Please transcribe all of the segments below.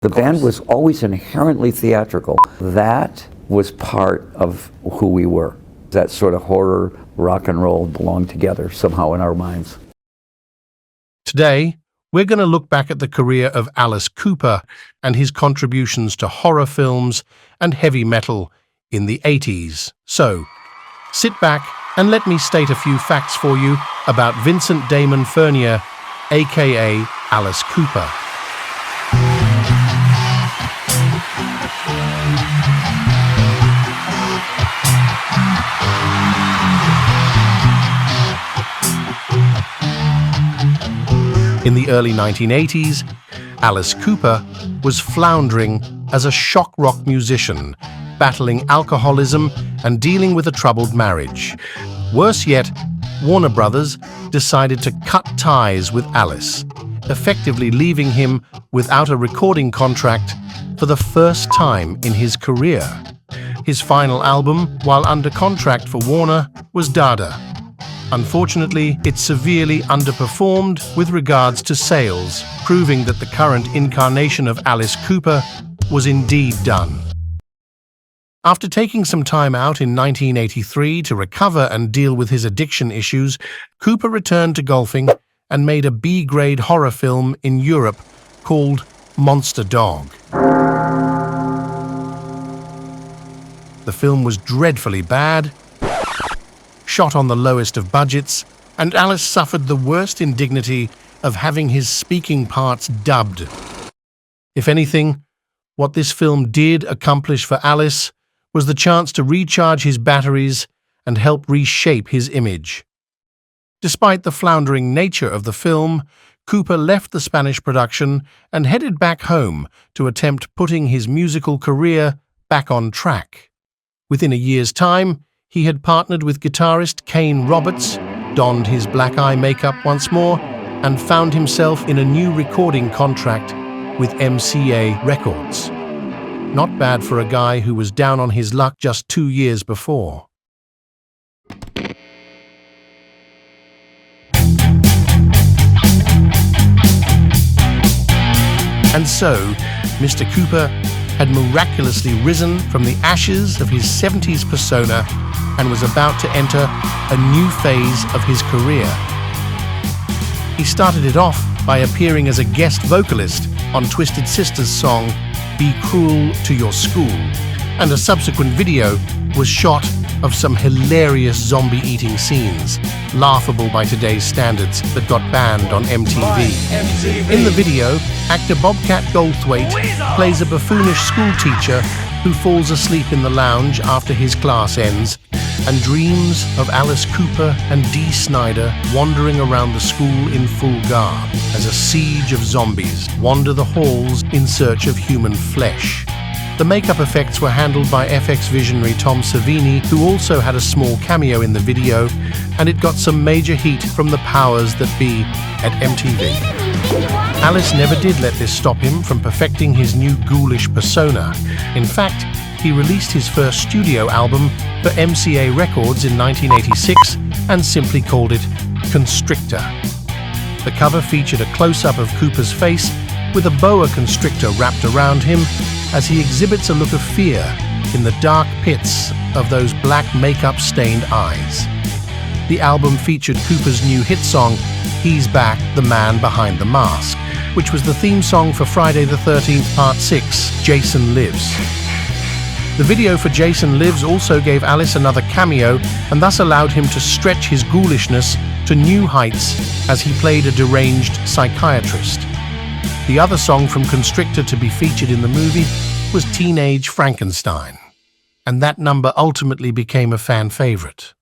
The band was always inherently theatrical. That was part of who we were. That sort of horror, rock and roll belonged together somehow in our minds. Today, we're going to look back at the career of Alice Cooper and his contributions to horror films and heavy metal in the 80s. So, sit back and let me state a few facts for you about Vincent Damon Furnier, aka Alice Cooper. In the early 1980s, Alice Cooper was floundering as a shock rock musician, battling alcoholism and dealing with a troubled marriage. Worse yet, Warner Brothers decided to cut ties with Alice, effectively leaving him without a recording contract for the first time in his career. His final album, while under contract for Warner, was Dada. Unfortunately, it severely underperformed with regards to sales, proving that the current incarnation of Alice Cooper was indeed done. After taking some time out in 1983 to recover and deal with his addiction issues, Cooper returned to golfing and made a B-grade horror film in Europe called Monster Dog. The film was dreadfully bad, shot on the lowest of budgets, and Alice suffered the worst indignity of having his speaking parts dubbed. If anything, what this film did accomplish for Alice was the chance to recharge his batteries and help reshape his image. Despite the floundering nature of the film, Cooper left the Spanish production and headed back home to attempt putting his musical career back on track. Within a year's time, he had partnered with guitarist Kane Roberts, donned his black eye makeup once more, and found himself in a new recording contract with MCA Records. Not bad for a guy who was down on his luck just 2 years before. And so, Mr. Cooper had miraculously risen from the ashes of his 70s persona and was about to enter a new phase of his career. He started it off by appearing as a guest vocalist on Twisted Sister's song Be Cruel to Your School, and a subsequent video was shot of some hilarious zombie-eating scenes, laughable by today's standards, that got banned on MTV. In the video, actor Bobcat Goldthwait plays a buffoonish schoolteacher who falls asleep in the lounge after his class ends and dreams of Alice Cooper and Dee Snider wandering around the school in full garb as a siege of zombies wander the halls in search of human flesh. The makeup effects were handled by FX visionary Tom Savini, who also had a small cameo in the video, and it got some major heat from the powers that be at MTV. Alice never did let this stop him from perfecting his new ghoulish persona. In fact, he released his first studio album for MCA Records in 1986 and simply called it Constrictor. The cover featured a close-up of Cooper's face with a boa constrictor wrapped around him as he exhibits a look of fear in the dark pits of those black makeup-stained eyes. The album featured Cooper's new hit song, He's Back, the Man Behind the Mask, which was the theme song for Friday the 13th Part 6, Jason Lives. The video for Jason Lives also gave Alice another cameo and thus allowed him to stretch his ghoulishness to new heights as he played a deranged psychiatrist. The other song from Constrictor to be featured in the movie was Teenage Frankenstein, and that number ultimately became a fan favorite.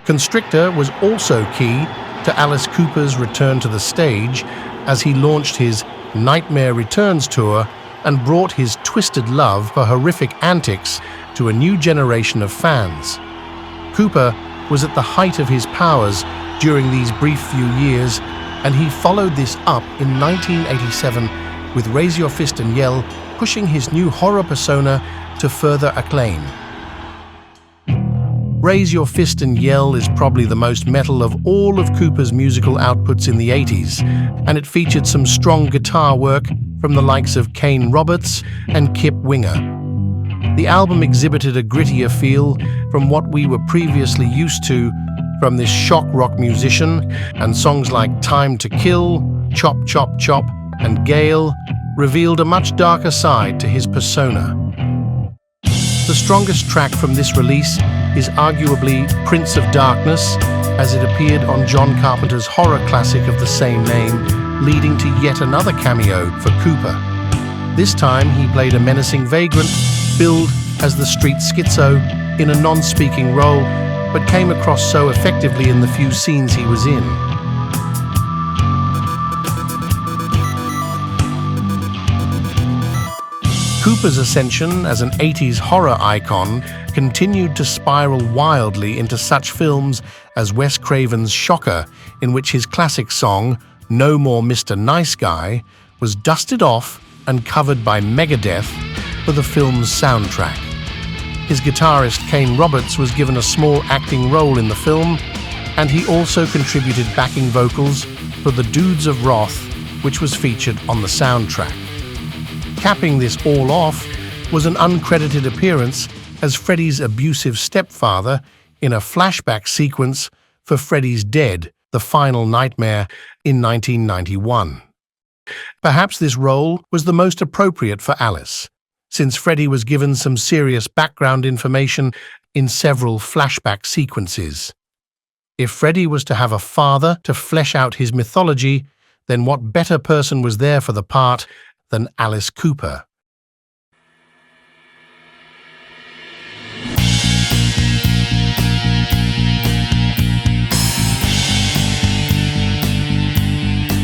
Constrictor was also key to Alice Cooper's return to the stage as he launched his Nightmare Returns tour and brought his twisted love for horrific antics to a new generation of fans. Cooper was at the height of his powers during these brief few years, and he followed this up in 1987 with Raise Your Fist and Yell, pushing his new horror persona to further acclaim. Raise Your Fist and Yell is probably the most metal of all of Cooper's musical outputs in the 80s, and it featured some strong guitar work from the likes of Kane Roberts and Kip Winger. The album exhibited a grittier feel from what we were previously used to from this shock rock musician, and songs like Time to Kill, Chop Chop Chop, and Gale revealed a much darker side to his persona. The strongest track from this release is arguably Prince of Darkness, as it appeared on John Carpenter's horror classic of the same name, leading to yet another cameo for Cooper. This time he played a menacing vagrant, billed as the street schizo in a non-speaking role, but came across so effectively in the few scenes he was in. Cooper's ascension as an 80s horror icon continued to spiral wildly into such films as Wes Craven's Shocker, in which his classic song, No More Mr. Nice Guy, was dusted off and covered by Megadeth for the film's soundtrack. His guitarist Kane Roberts was given a small acting role in the film, and he also contributed backing vocals for The Dudes of Wrath, which was featured on the soundtrack. Capping this all off was an uncredited appearance as Freddy's abusive stepfather in a flashback sequence for Freddy's Dead, The Final Nightmare in 1991. Perhaps this role was the most appropriate for Alice, since Freddy was given some serious background information in several flashback sequences. If Freddy was to have a father to flesh out his mythology, then what better person was there for the part than Alice Cooper?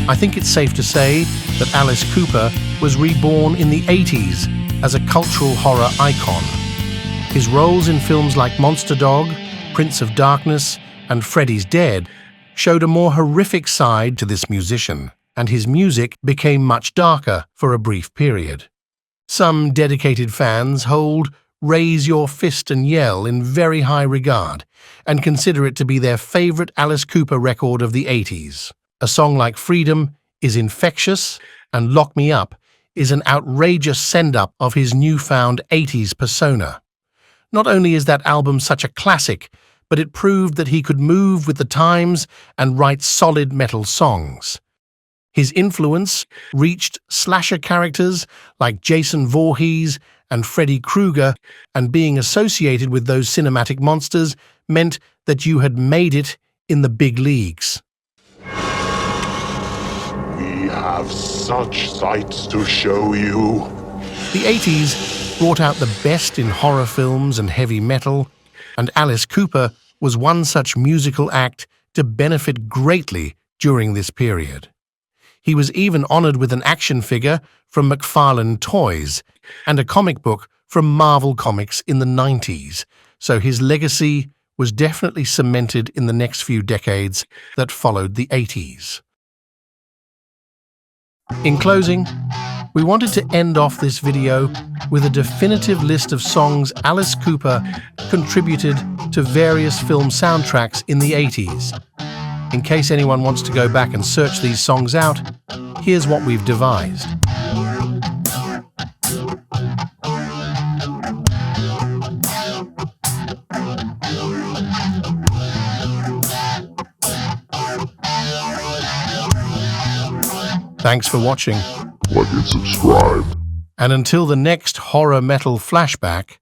I think it's safe to say that Alice Cooper was reborn in the 80s as a cultural horror icon. His roles in films like Monster Dog, Prince of Darkness, and Freddy's Dead showed a more horrific side to this musician, and his music became much darker for a brief period. Some dedicated fans hold Raise Your Fist and Yell in very high regard and consider it to be their favorite Alice Cooper record of the 80s. A song like Freedom is infectious, and Lock Me Up is an outrageous send-up of his newfound 80s persona. Not only is that album such a classic, but it proved that he could move with the times and write solid metal songs. His influence reached slasher characters like Jason Voorhees and Freddy Krueger, and being associated with those cinematic monsters meant that you had made it in the big leagues. We have such sights to show you. The 80s brought out the best in horror films and heavy metal, and Alice Cooper was one such musical act to benefit greatly during this period. He was even honored with an action figure from McFarlane Toys and a comic book from Marvel Comics in the 90s, so his legacy was definitely cemented in the next few decades that followed the 80s. In closing, we wanted to end off this video with a definitive list of songs Alice Cooper contributed to various film soundtracks in the 80s. In case anyone wants to go back and search these songs out, here's what we've devised. Thanks for watching. Like and subscribe. And until the next Horror Metal Flashback,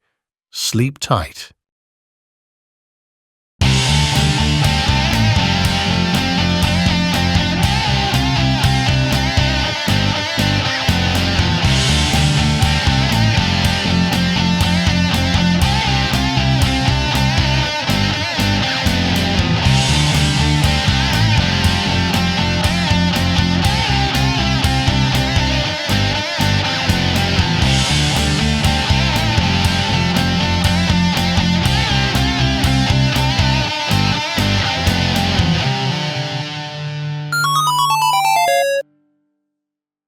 sleep tight.